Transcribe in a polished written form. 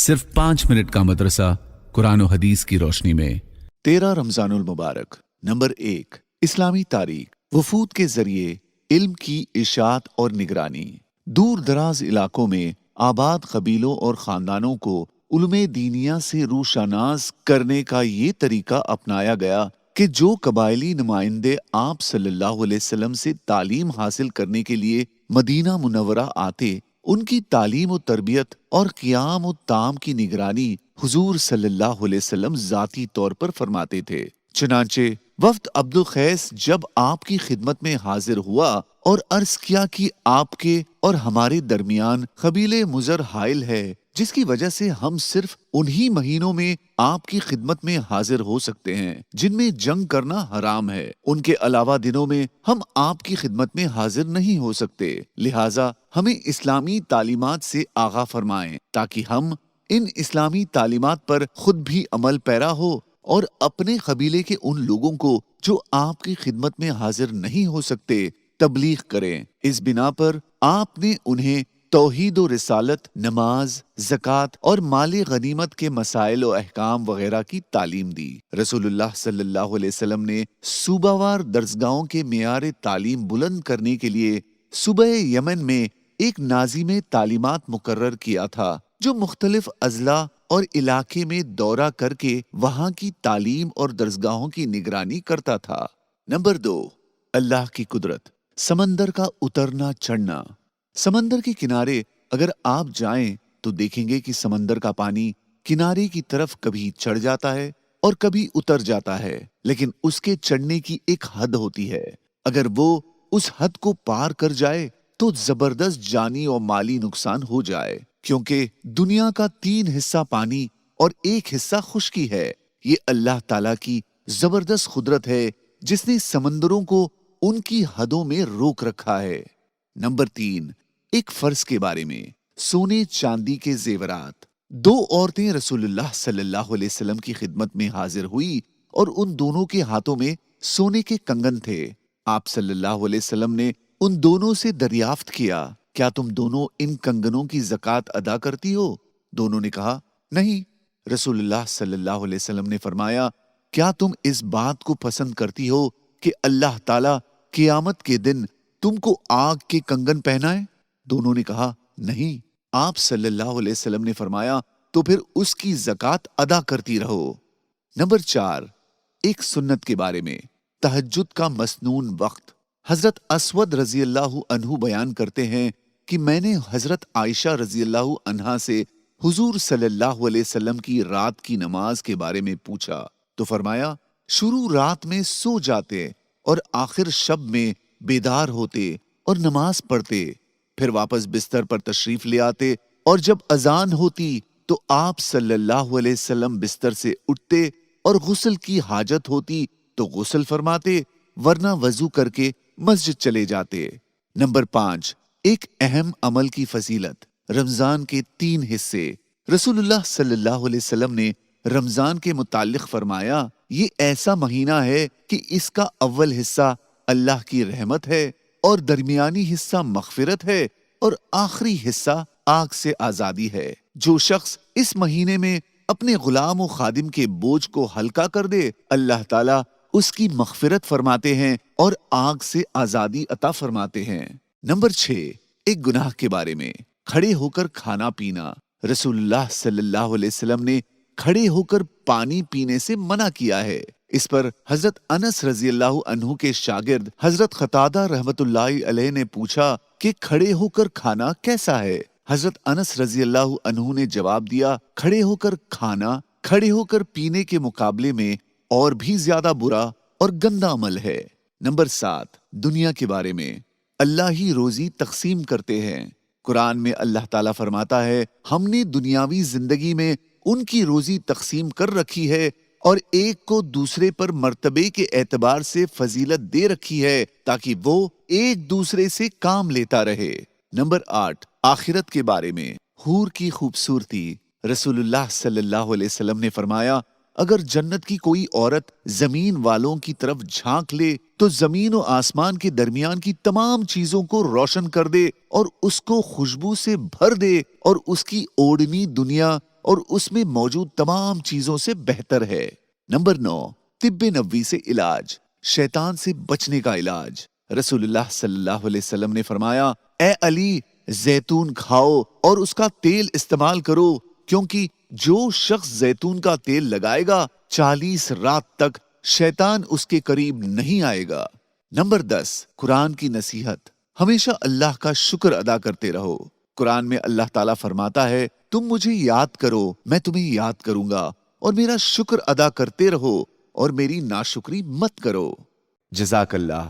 सिर्फ 5 मिनट का मदरसा कुरान और हदीस की रोशनी में। 13 रमजानुल मुबारक। नंबर 1, इस्लामी तारीख। वफूद के जरिए इल्म की इशात और निगरानी। दूर दराज इलाकों में आबाद कबीलों और खानदानों को उलूम दीनिया से रूशानास करने का ये तरीका अपनाया गया कि जो कबायली नुमाइंदे आप सल्लल्लाहु अलैहि वसल्लम से तालीम हासिल करने के लिए मदीना मुनव्वरा आते, उनकी तालीम और तरबियत और क़ियाम और ताम की निगरानी हुजूर सल्लल्लाहु अलैहि वसल्लम जाती तौर पर फरमाते थे। चुनांचे वफ्द अब्दुल खैस जब आपकी खिदमत में हाजिर हुआ और अर्ज किया कि आपके और हमारे दरमियान कबीले मुजर हाइल है, जिसकी वजह से हम सिर्फ उन्हीं महीनों में आपकी खिदमत में हाजिर हो सकते हैं जिनमें जंग करना हराम है। उनके अलावा दिनों में हम आपकी खिदमत में हाजिर नहीं हो सकते, लिहाजा हमें इस्लामी तालीमात से आगाह फरमाएं ताकि हम इन इस्लामी तालीमात पर खुद भी अमल पैरा हो और अपने कबीले के उन लोगों को जो आपकी खिदमत में हाजिर नहीं हो सकते तबलीग करें। इस बिना पर आपने उन्हें तौहीद और रिसालत, नमाज, ज़कात और माली गनीमत के मसाइल और अहकाम वगैरह की तालीम दी। रसूलुल्लाह सल्लल्लाहु अलैहि वसल्लम ने सूबावार दर्सगाहों के मेयार तालीम बुलंद करने के लिए सूबह यमन में एक नाज़िम तालीमात मुकर्रर किया था जो मुख्तलिफ अजला और इलाके में दौरा करके वहां की तालीम और दर्सगाहों की निगरानी करता था। नंबर 2, अल्लाह की कुदरत। समंदर का उतरना चढ़ना। समंदर के किनारे अगर आप जाएं तो देखेंगे कि समंदर का पानी किनारे की तरफ कभी चढ़ जाता है और कभी उतर जाता है, लेकिन उसके चढ़ने की एक हद होती है। अगर वो उस हद को पार कर जाए तो जबरदस्त जानी और माली नुकसान हो जाए, क्योंकि दुनिया का 3 हिस्सा पानी और 1 हिस्सा खुश्की है। ये अल्लाह ताला की जबरदस्त कुदरत है जिसने समंदरों को उनकी हदों में रोक रखा है। नंबर 3, एक फर्ज के बारे में। सोने चांदी के जेवरात। 2 औरतें रसूलुल्लाह सल्लल्लाहु अलैहि वसल्लम की खिदमत में हाजिर हुई और उन दोनों के हाथों में सोने के कंगन थे। आप सल्लल्लाहु अलैहि वसल्लम ने उन दोनों से दरियाफ्त किया, क्या तुम दोनों इन कंगनों की ज़कात अदा करती हो? दोनों ने कहा, नहीं। रसूलुल्लाह सल्लल्लाहु अलैहि वसल्लम ने फरमाया, क्या तुम इस बात को पसंद करती हो कि अल्लाह ताला क़ियामत के दिन तुमको आग के कंगन पहनाए? दोनों ने कहा, नहीं। आप सल्लल्लाहु अलैहि वसल्लम ने फरमाया, तो फिर उसकी ज़कात अदा करती रहो। नंबर 4, एक सुन्नत के बारे में। तहज्जुद का मसनून वक्त। हजरत अस्वद रजी अल्लाहु अन्हु बयान करते हैं कि मैंने हजरत आयशा रजी अल्लाहु अन्हा से हुजूर सल्लल्लाहु अलैहि वसल्लम की रात की नमाज के बारे में पूछा तो फरमाया, शुरू रात में सो जाते और आखिर शब में बेदार होते और नमाज पढ़ते, फिर वापस बिस्तर पर तशरीफ ले आते और जब अजान होती तो आप सल्लल्लाहु अलैहि वसल्लम बिस्तर से उठते और गुस्ल की हाजत होती तो गुस्ल फरमाते, वरना वजू करके मस्जिद चले जाते। नंबर 5, एक अहम अमल की फजीलत। रमजान के 3 हिस्से। रसूलुल्लाह सल्लल्लाहु अलैहि वसल्लम ने रमजान के मुतालिक फरमाया, ये ऐसा महीना है कि इसका अव्वल हिस्सा अल्लाह की रहमत है और दरमियानी हिस्सा मगफिरत है और आखिरी हिस्सा आग से आजादी है। जो शख्स इस महीने में अपने गुलाम और खादिम के बोझ को हल्का कर दे, अल्लाह ताला उसकी मगफिरत फरमाते हैं और आग से आजादी अता फरमाते हैं। नंबर 6, एक गुनाह के बारे में। खड़े होकर खाना पीना। रसूलुल्लाह सल्लल्लाहु अलैहि वसल्लम ने खड़े होकर पानी पीने से मना किया है। इस पर हजरत अनस रजी अल्लाहु अन्हु के शागिर्द हजरत खतादा रहमतुल्लाहि अलैह ने पूछा कि खड़े होकर खाना कैसा है? हजरत अनस रजी अल्लाहु अन्हु ने जवाब दिया, खड़े होकर खाना खड़े होकर पीने के मुकाबले में और भी ज्यादा बुरा और गंदा अमल है। नंबर 7, दुनिया के बारे में। अल्लाह ही रोजी तकसीम करते हैं। कुरान में अल्लाह ताला फरमाता है, हमने दुनियावी जिंदगी में उनकी रोजी तकसीम कर रखी है और एक को दूसरे पर मर्तबे के एतबार से फजीलत दे रखी है ताकि वो एक दूसरे से काम लेता रहे। नंबर 8, आखिरत के बारे में। हूर की खूबसूरती। रसूलुल्लाह सल्लल्लाहु अलैहि वसल्लम ने फरमाया, اگر جنت کی کوئی عورت زمین والوں کی طرف جھانک لے تو زمین و آسمان کے درمیان کی تمام چیزوں کو روشن کر دے اور اس کو خوشبو سے بھر دے اور اس کی اوڑھنی دنیا اور اس میں موجود تمام چیزوں سے بہتر ہے۔ نمبر 9، طب نبوی سے علاج، شیطان سے بچنے کا علاج۔ رسول اللہ صلی اللہ علیہ وسلم نے فرمایا، اے علی، زیتون کھاؤ اور اس کا تیل استعمال کرو، کیونکہ جو شخص زیتون کا تیل لگائے گا 40 رات تک شیطان اس کے قریب نہیں آئے گا۔ نمبر 10، قرآن کی نصیحت، ہمیشہ اللہ کا شکر ادا کرتے رہو۔ قرآن میں اللہ تعالیٰ فرماتا ہے، تم مجھے یاد کرو میں تمہیں یاد کروں گا، اور میرا شکر ادا کرتے رہو اور میری ناشکری مت کرو۔ جزاک اللہ۔